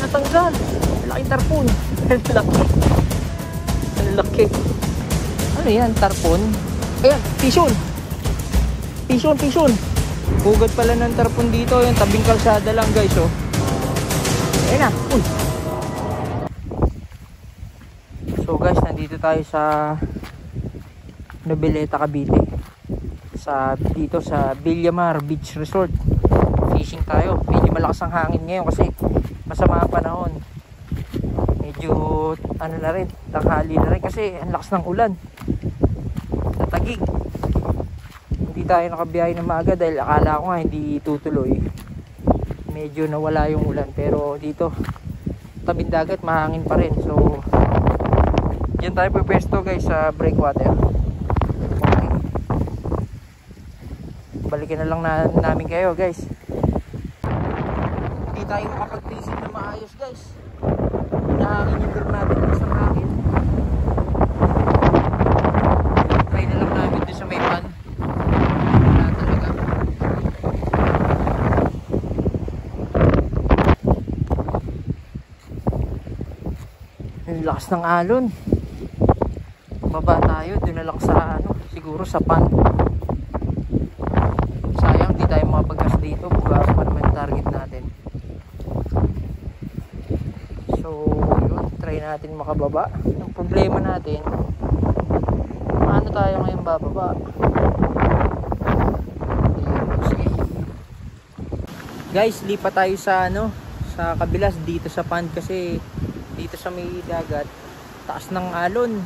natanggal. Laking tarpon. Laki. Ang laki. Ano yan? Tarpon? Ayan, pison. Pison. Hugat pala ng tarpon dito. Yung tabing kalsada lang guys, oh. Ayan na. Uy. So guys, nandito tayo sa Noveleta, Cavite. Dito sa Villamar Beach Resort. Fishing tayo. Medyo malakas ang hangin ngayon kasi masama ang panahon. Medyo ano na rin, tanghali na rin kasi ang lakas ng ulan. Tatagig. Hindi tayo nakabiyahe na maaga dahil akala ko nga hindi tutuloy. Medyo nawala yung ulan, pero dito tabing dagat mahangin pa rin. So diyan tayo pwesto guys sa breakwater. Okay. Balikan na lang namin kayo guys. Hindi tayo makapag-fishing na maayos guys. Nahangin yung group natin sa hangin. Try na lang namin doon sa may pan. Wala talaga. Ang lakas ng alon. Baba tayo, doon na lang sa ano, siguro sa pan. Sayang di tayo makapagkas dito, bugas pa naman target natin. So yun, try natin makababa. Ang problema natin, paano tayo ngayon bababa? Sige. Guys, lipat tayo sa ano, sa kabilas dito sa pan kasi dito sa may dagat, taas ng alon.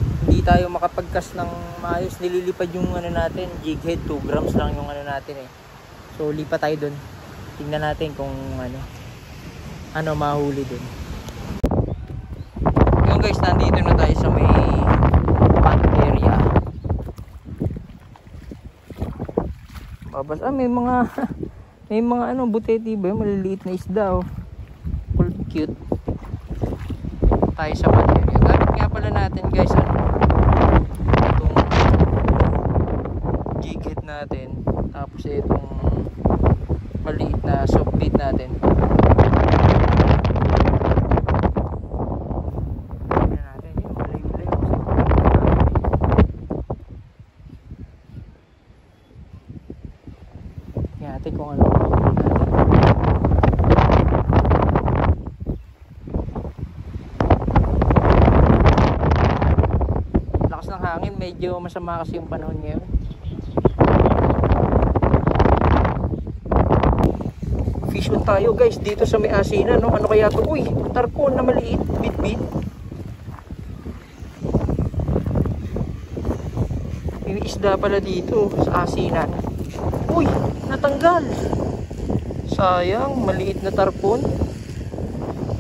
Hindi tayo makapagkas ng maayos. Nililipad yung ano natin, jig head, 2 grams lang yung ano natin eh. So lipat tayo dun. Tingnan natin kung ano mahuli dun. Yung guys, nandito na tayo sa may pond area. Babas, may mga may mga ano, buteti ba, maliliit na isda oh. Cute. Tayo sa pond area. Gamit nga pala natin guys ano, itong jig head natin, tapos itong maliit na soft bait natin. Tingnan natin kung ano hangin, medyo masama kasi yung panahon ngayon. Fish on tayo guys dito sa may asinan, no? Ano kaya to? Uy, tarpon na maliit, bit-bit. May isda pala dito sa asinan. Uy, natanggal. Sayang, maliit na tarpon.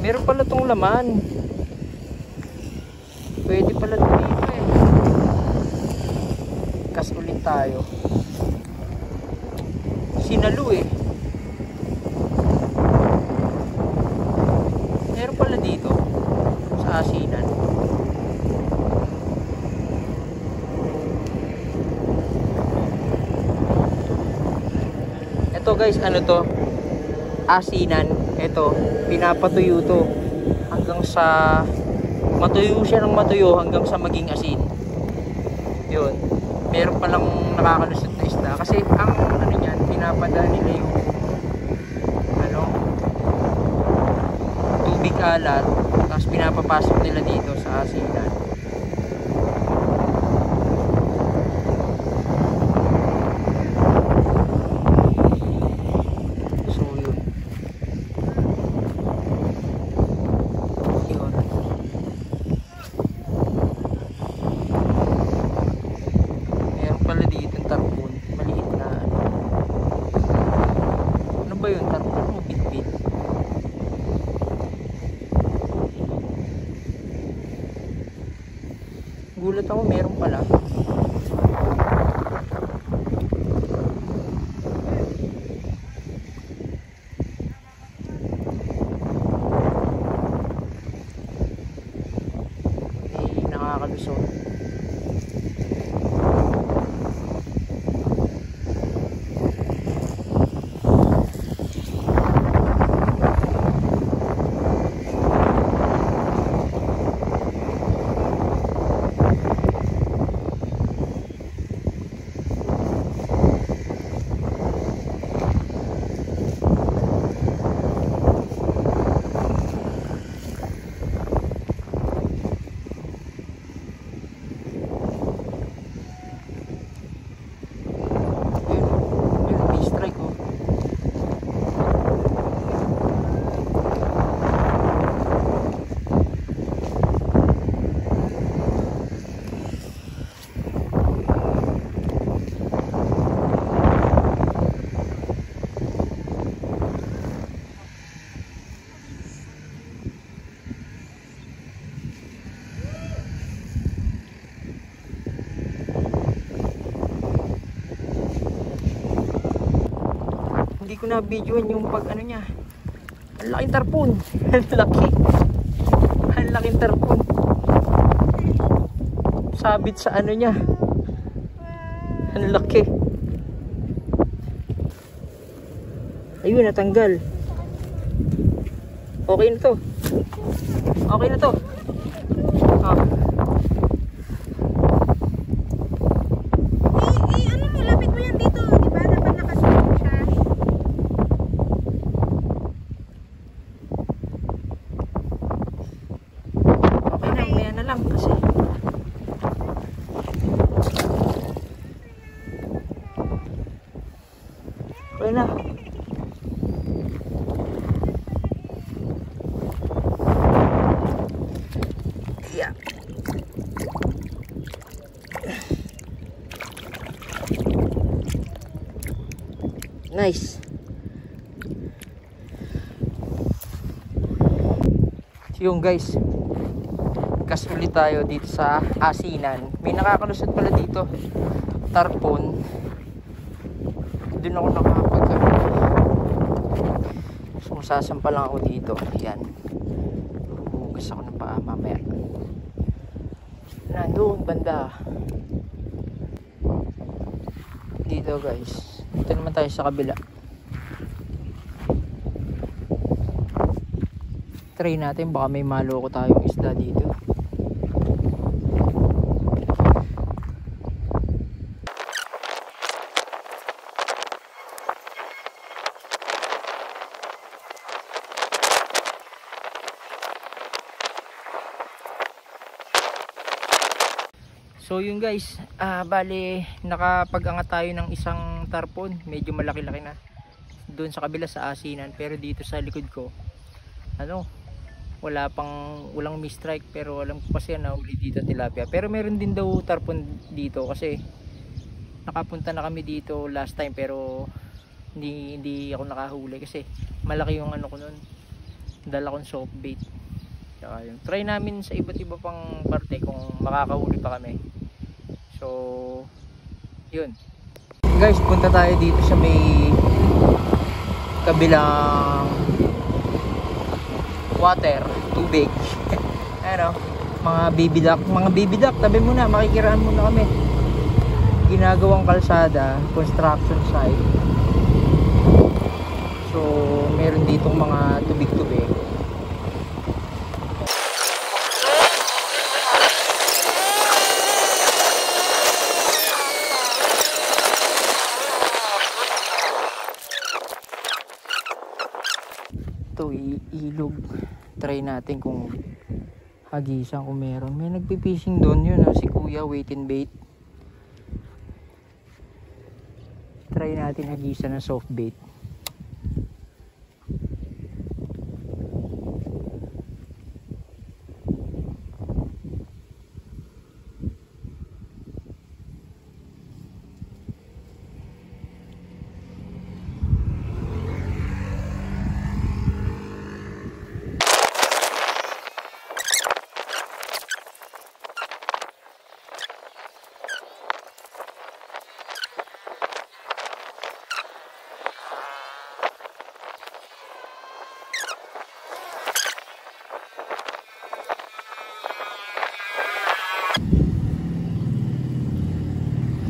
Meron pala tong laman. Pwede pala dito eh. Kas ulit tayo. Sinalo eh. Meron pala dito sa asinan. Ito guys, ano to? Asinan. Ito, pinapatuyo to hanggang sa matuyo siya ng matuyo hanggang sa maging asin. Yun. Meron palang nakakalusot na isda kasi ang ano niyan, pinapadala nila yung ano, tubig alat, tapos pinapapasok nila dito sa asinan. So yun. Pala dito yung tarpon, maliit na ano ba yun, tarpon o bit-bit? Gulat ako, meron pala. nakakalusot. na videoan yung pag ano niya. Ang laking tarpon. Ang laki. Ang laking tarpon. Sabit sa ano niya. Ang laki. Ayun, natanggal. Okay na to. Okay na to. Ah. Ano mo, lapit mo yan dito. Diba? Dapat nakasunod siya. Okay na, maya na lang kasi. Okay na. Yeah. Nice. So yung guys, cast ulit tayo dito sa asinan. May nakakalusot pala dito, tarpon. Doon ako nakakapag sumasasampa lang ako dito. Yan, hugas ako ng paa mamaya. Nandun banda dito guys. Dito naman tayo sa kabila. Try natin, baka may maloko tayong isda dito. So yun guys, bale nakapag-angat tayo ng isang tarpon. Medyo malaki-laki na doon sa kabila sa asinan, pero dito sa likod ko ano, walang mistrike, pero alam ko kasi na uli dito tilapia. Pero meron din daw tarpon dito kasi nakapunta na kami dito last time, pero hindi ako nakahuli kasi malaki yung ano ko noon, dala kong soft bait. Saka yun, try namin sa iba't iba pang parte kung makakahuli pa kami. So yun guys, punta tayo dito sa may kabilang water, tubig. Ano, mga baby duck, tabi muna, makikiraan muna kami. Ginagawang kalsada, construction site. So meron ditong mga tubig-tubig. Ilog, try natin kung hagisan, kung meron. May nagpipishing doon, yun si kuya, wait and bait. Try natin hagisan ng soft bait.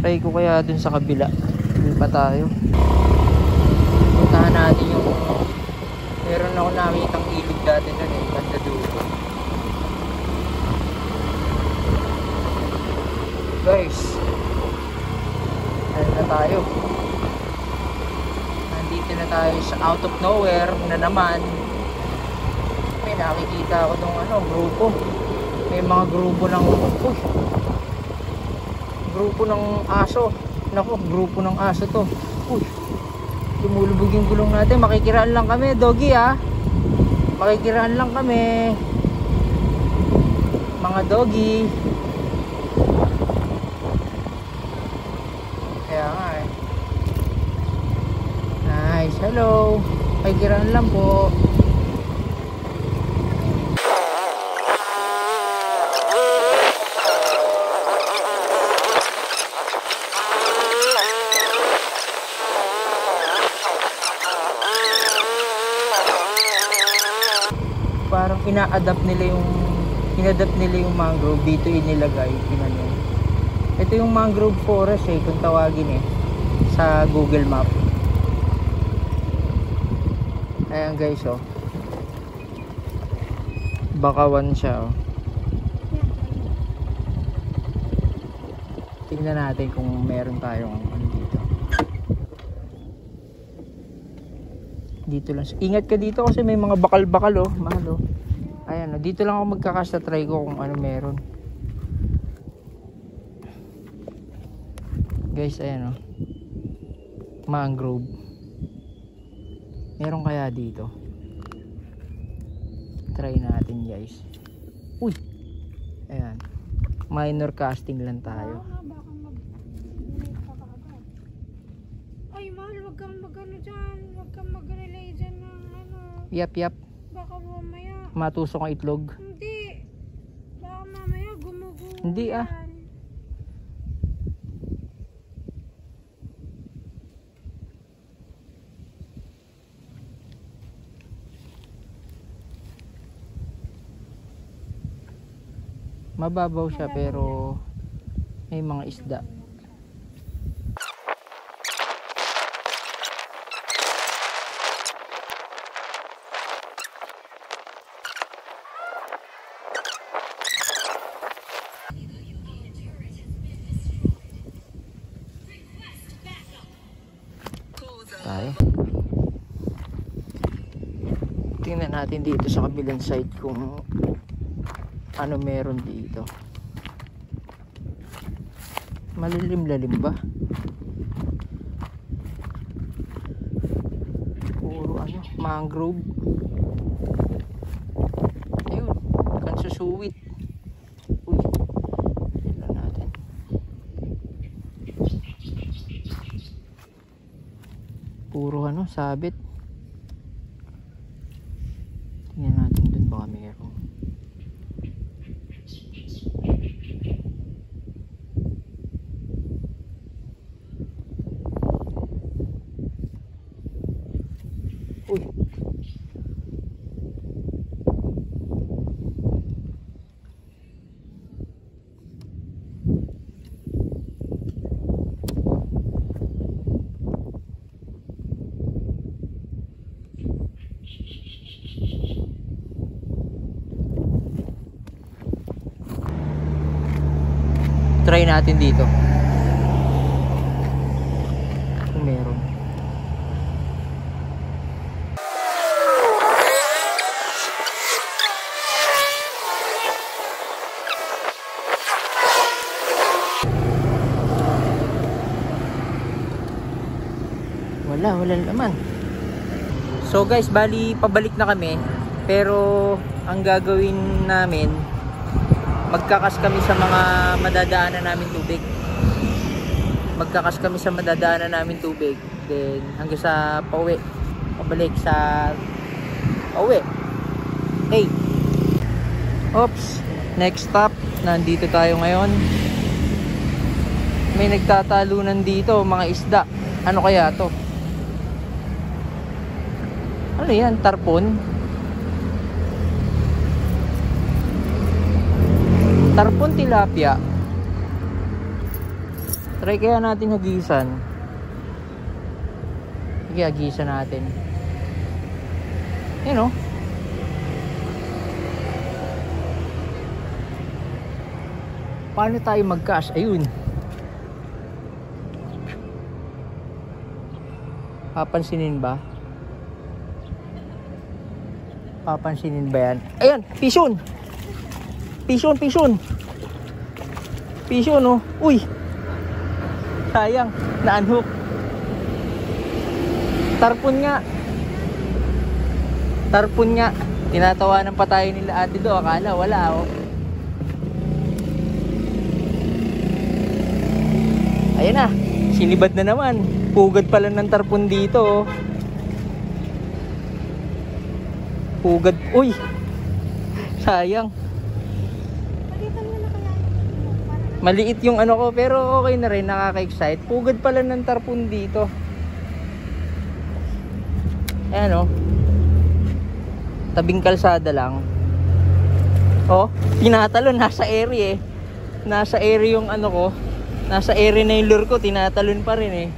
Try ko kaya dun sa kabila. Dun pa tayo. Puntahan natin yung meron ako nakitang ilog dati dun eh, banda dulo. Guys, ano na tayo? Nandito na tayo sa out of nowhere na naman. May nakikita ako nung grupo. May mga grupo ng grupo ng aso. Nako, grupo ng aso to. Uy, lumulubog yung gulong natin. Makikiraan lang kami, doggy makikiraan lang kami, mga doggy. Kaya nga nice, hello, makikiraan lang po. parang ina-adapt nila yung mangrove dito inilagay, pinano. Ito yung mangrove forest kung tawagin sa Google Map. Ayan guys bakawan siya tingnan natin kung meron tayong ano dito lang. Ingat ka dito kasi may mga bakal-bakal mahal ayan dito lang ako magkakasta, try ko kung ano meron guys. Ayan mangrove, meron kaya dito? Try natin guys. Uy, ayan, minor casting lang tayo. Ay mahal, wag kang mag-ano dyan, wag kang mag-relay dyan ng ano. Yap Baka mamaya matusok ang itlog. hindi, baka mamaya gumugulo Hindi yan. Mababaw siya pero may mga isda. Tayo. Tingnan natin dito sa kabilang side kung ano meron dito. Malilim-lalim ba? Puro mangrove. Ayun, kansusuwit. Uy, tingnan natin. Puro sabit. Tingnan natin dun baka meron. Uy. Try natin dito. Kung meron. Wala naman. So guys, bali pabalik na kami. Pero ang gagawin namin, magkakas kami sa mga madadaanan namin tubig. Then hanggang sa pauwi. Pabalik sa pauwi. Hey. Oops. Next stop. Nandito tayo ngayon. May nagtatalunan dito, mga isda. Ano kaya to? Ano yan? Tarpon? Tarpon tilapia. Try kaya natin hagisan. Sige, hagisan natin. Yan Paano tayo mag-cash? Ayun. Papansinin ba? Papansinin ba yan? Ayan! Pison! Pison Uy! Sayang, na-unhook. Tarpon nga. Tinatawanan pa tayo nila ate do. Akala wala Ayan na. Sinibad na naman. Pugad pala ng tarpon dito Pugad. Uy! Sayang. Maliit yung ko pero okay na rin, nakaka-excite. Pugad pala ng tarpon dito. Ayan tabing kalsada lang. Oh, tinatalon. Nasa area eh. Nasa area yung ano ko. Nasa area na yung lure ko. Tinatalon pa rin eh.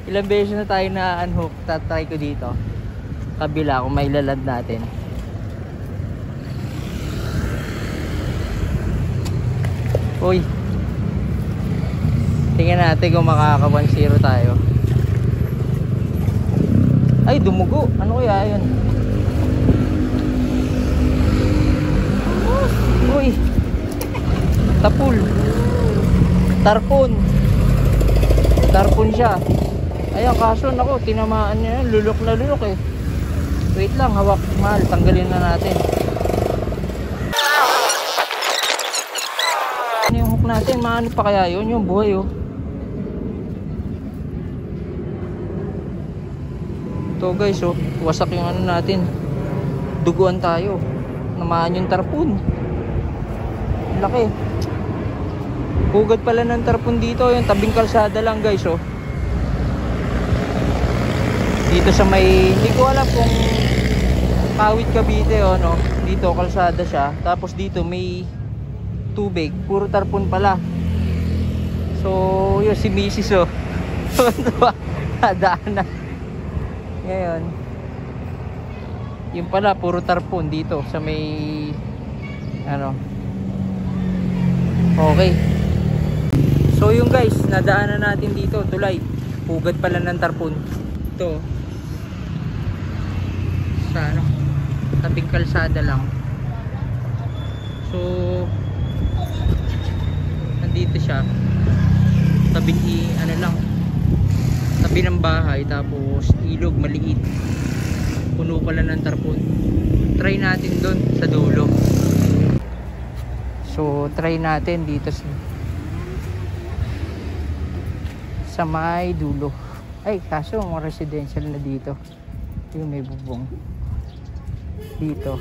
Ilang beses na tayo na unhook. Tatry ko dito. Kabila kung may lalad natin. Uy. Tingnan natin kung makaka 1-0 tayo. Ay, dumugo. Ano kaya yun? Uy. Tapul. Tarpon. Tarpon siya. Ayan, kaso nako, tinamaan niya. Lulok na lulok eh. Wait lang, hawak. Mahal, tanggalin na natin. Ano yung hook natin? Maano pa kaya yun? Yung buhay oh. Ito guys oh, wasak yung ano natin. Duguan tayo. Namaan yung tarpon. Laki. Hugad pala ng tarpon dito. Yung tabing kalsada lang guys oh. Dito sa may, hindi ko alam kung Kawit Cavite oh, no? Dito kalsada siya. Tapos dito may tubig. Puro tarpon pala. So yun si Mrs. oh. Nadaan na. Ngayon yung pala puro tarpon dito sa may ano. Okay. So yung guys, nadaanan natin dito tulay. Hugad pala ng tarpon. Ito sa ano, tabing kalsada lang. So nandito siya. Tabing ano lang, tabi ng bahay, tapos ilog maliit, puno pala ng tarpon. Try natin doon sa dulo. So try natin dito sa may dulo. Ay kaso mga residential na dito. Yung may bubong dito.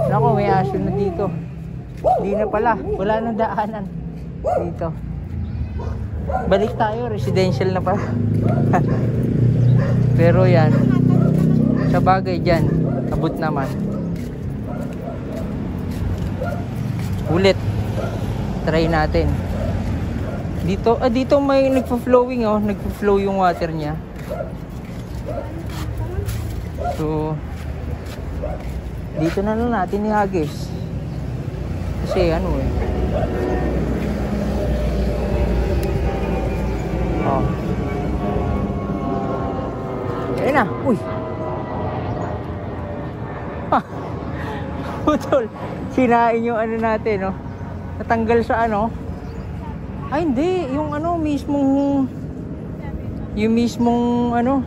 Nako, may aso na dito. Hindi na pala, wala nang daanan dito. Balik tayo, residential na pala. Pero yan, sa bagay dyan, abot naman. Ulit, try natin. Dito, dito may nagpo-flowing oh, nagpo-flow yung water niya. So dito na lang natin ihagis. Kasi ano eh. Oh. Ayun na. Uy. Ah. Putol. Sinain yung ano natin, no? Natanggal sa ano? Ay, hindi. Yung ano, mismong... Yung mismong, ano...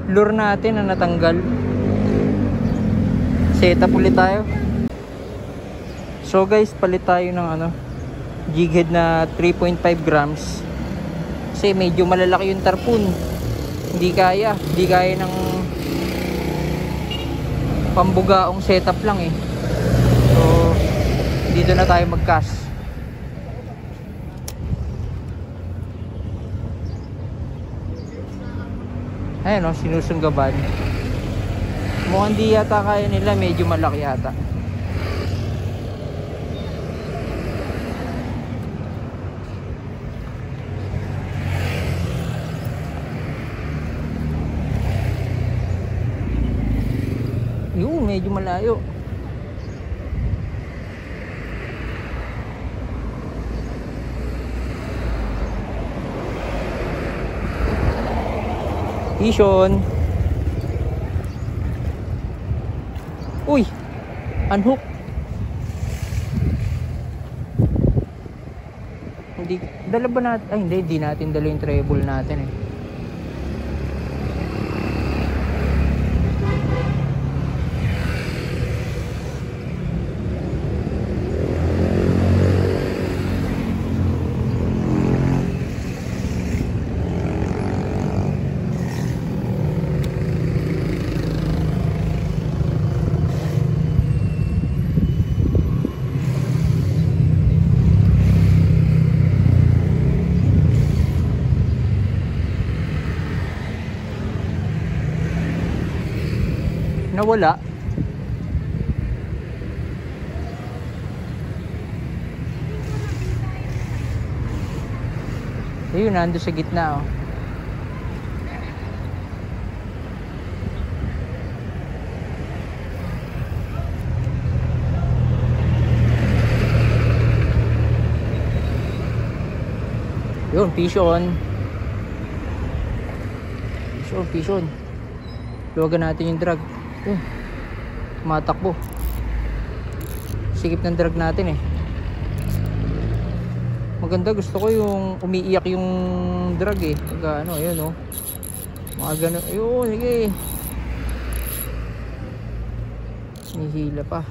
lure natin na natanggal. Setup ulit tayo. So guys, palit tayo ng ano, jig head na 3.5 grams. Kasi medyo malalaki yung tarpon. Hindi kaya ng pambugaong setup lang eh. So dito na tayo mag-cast. Ayan o, sinusunggaban. Mukhang di yata kaya nila, medyo malaki yata. Yung medyo malayo. Vision. Uy, unhook. Hindi, dala ba natin? Ay hindi natin dala yung treble natin eh. nawala. Ayun, nando sa gitna oh. Yun, fish on. Fish on. Luwagan natin yung drag. Yun, tumatakbo. Sikip ng drag natin eh. Maganda, gusto ko yung umiiyak yung drag eh. Pagka ano, ayun oh. Mga ganun. Ayun, sige. Hinihila pa.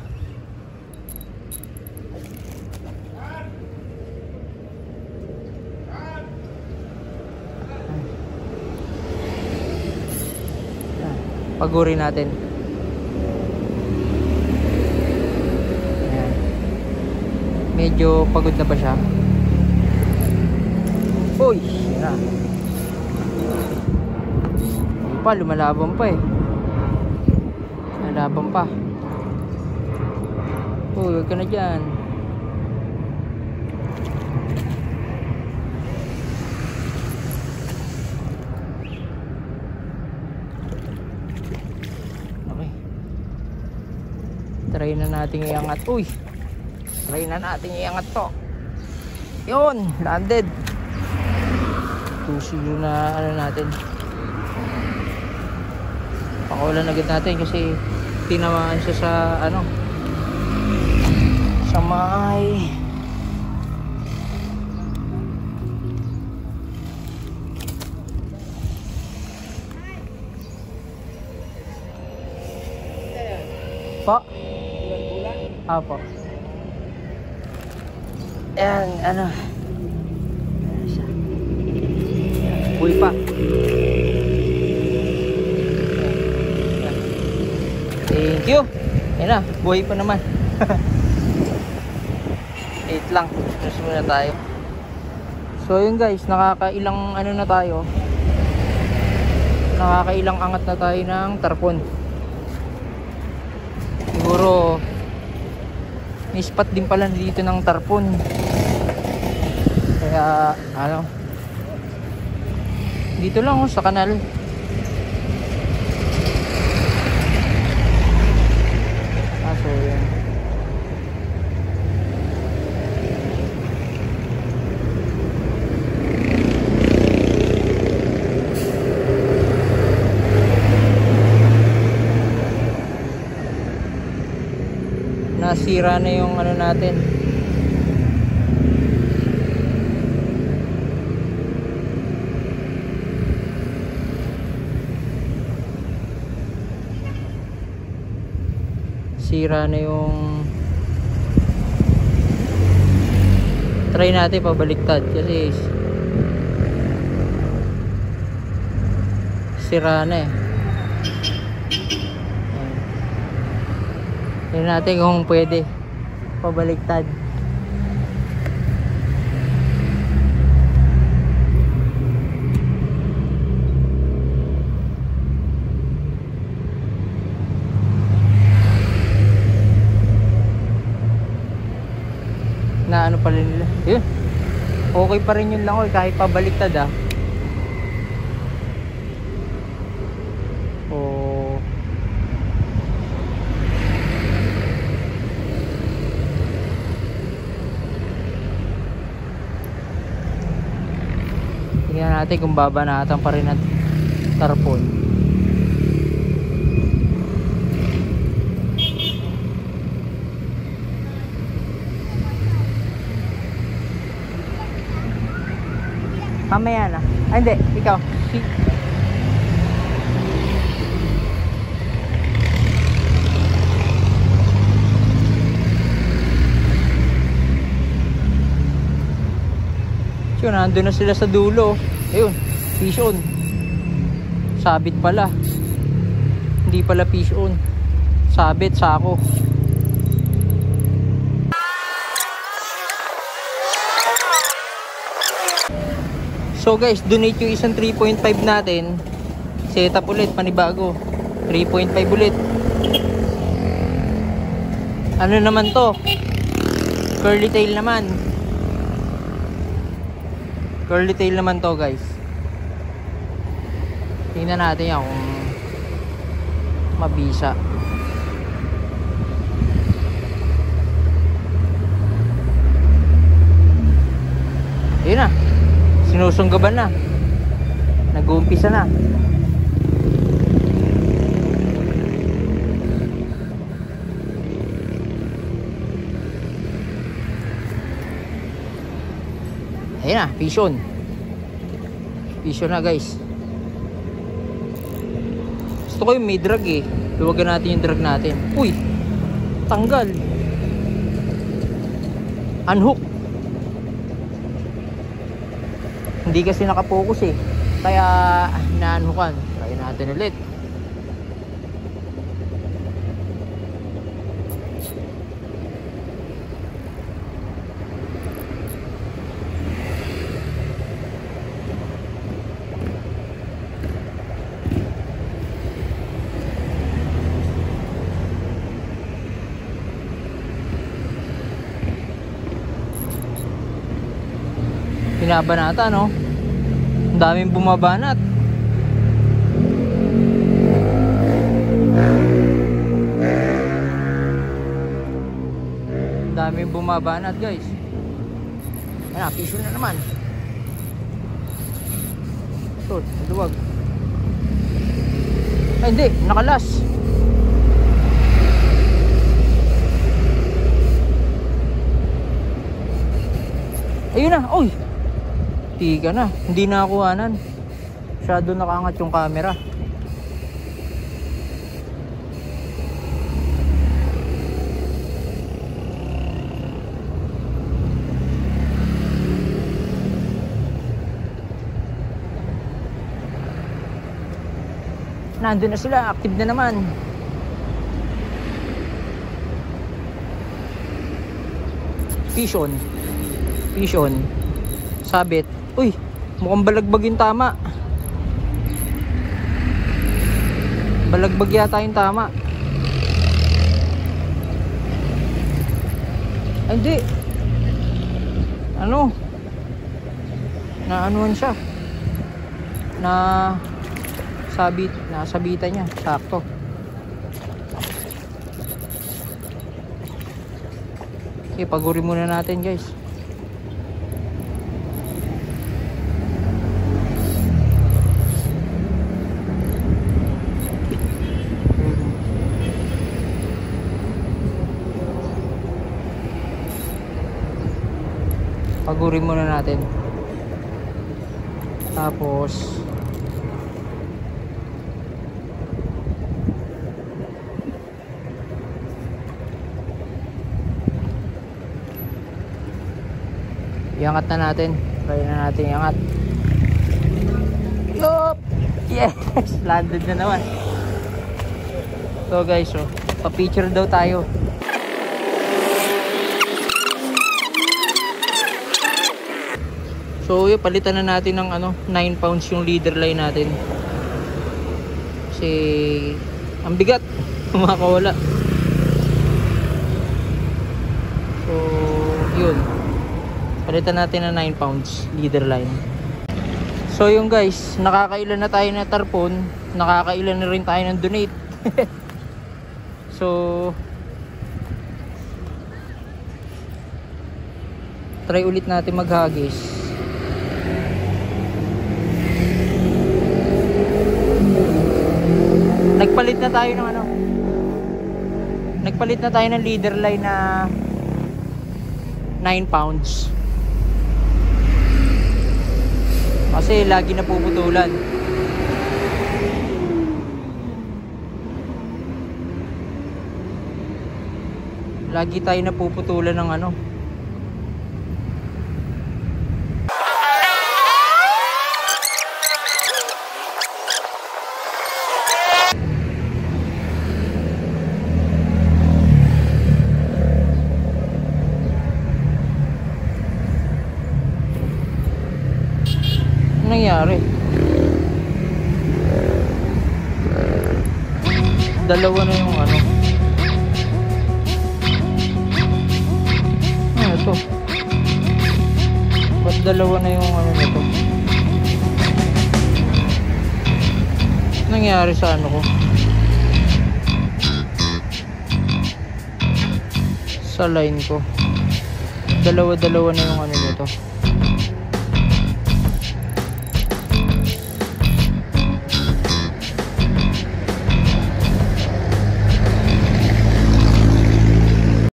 Pagurin natin. Ayan. Medyo pagod na ba siya? Uy! Yan. Hindi pa, lumalaban pa eh. Lumalaban pa. Uy, huwag ka na dyan. Try na natin iangat. Uy! Try na natin iangat to. Yun! Landed! 2-0 na ano natin. Pakawalan agad natin kasi tinamaan siya sa ano, sa may po. Apo. Ayan, ano. Uy pa. Thank you. Ayan na, buhay pa naman. 8 lang. Nasa muna tayo. So yun guys, nakakailang ano na tayo. Nakakailang angat na tayo ng tarpon. Siguro may spot din pala dito ng tarpon. Kaya ano, dito lang oh, sa kanal. So yan. Nasira na yung ano natin. Sira na yung, try natin pabaliktad kasi sira na eh. Tingnan natin kung pwede pabaliktad. Na ano pala nila. Yun. Okay pa rin yun lang oh, kahit pabaliktad ah. Oh. Tingnan natin kung babanatan pa rin ang tarpon. Mamaya na. Ay hindi, ikaw. So, nandun na sila sa dulo. Ayun, fish on. Sabit pala. Hindi pala fish on. Sabit, sako. So guys, donate yung isang 3.5 natin. Set up ulit, panibago. 3.5 ulit. Ano naman to? Curly tail naman. Curly tail naman to, guys. Tingnan natin yan kung mabisa. Ayun na. Sinusunggaban na. Nag-uumpisa na. Ayun na, vision. Vision na, guys. Gusto ko yung may drag eh. Luwagan natin yung drag natin. Uy! Tanggal. Unhook. Hindi kasi nakapokus eh. Kaya na-unhookan. Try natin ulit. Binabanata, no? Ang daming bumabanat. Ang daming bumabanat, guys. Ayan, piso na naman. Ito, maluwag. Ay, hindi, nakalas. Ayun na, oy. Tiga na, hindi na kuhanan. Masyado nakaangat yung camera. Nandun na sila, active na naman. Vision. Vision. Sabit. Uy, mukhang balagbag yung tama. Balagbag yata yung tama. Ay, hindi. Ano? Naanuan siya. Nasabitan niya. Sakto. Okay, pagurin muna natin, guys. Pagurin muna natin. Tapos iangat na natin. Try na natin iangat. Yup! Yes! Landed na naman. So guys, so, pa-picture daw tayo. So yun, palitan na natin ng 9 pounds yung leader line natin. Kasi ang bigat. Makakawala. So yun, palitan natin ng 9 pounds leader line. So yun guys, nakakailan na tayo na tarpon. Nakakailan na rin tayo ng donate. So try ulit natin maghagis. Nagpalit na tayo ng Nagpalit na tayo ng leader line na 9 pounds. Kasi lagi na puputulan. Lagi tayo napuputulan ng nangyari? Dalawa na yung Dalawa-dalawa na yung ano nito. Nangyari sa ano ko? Sa line ko. Dalawa-dalawa na yung ano nito.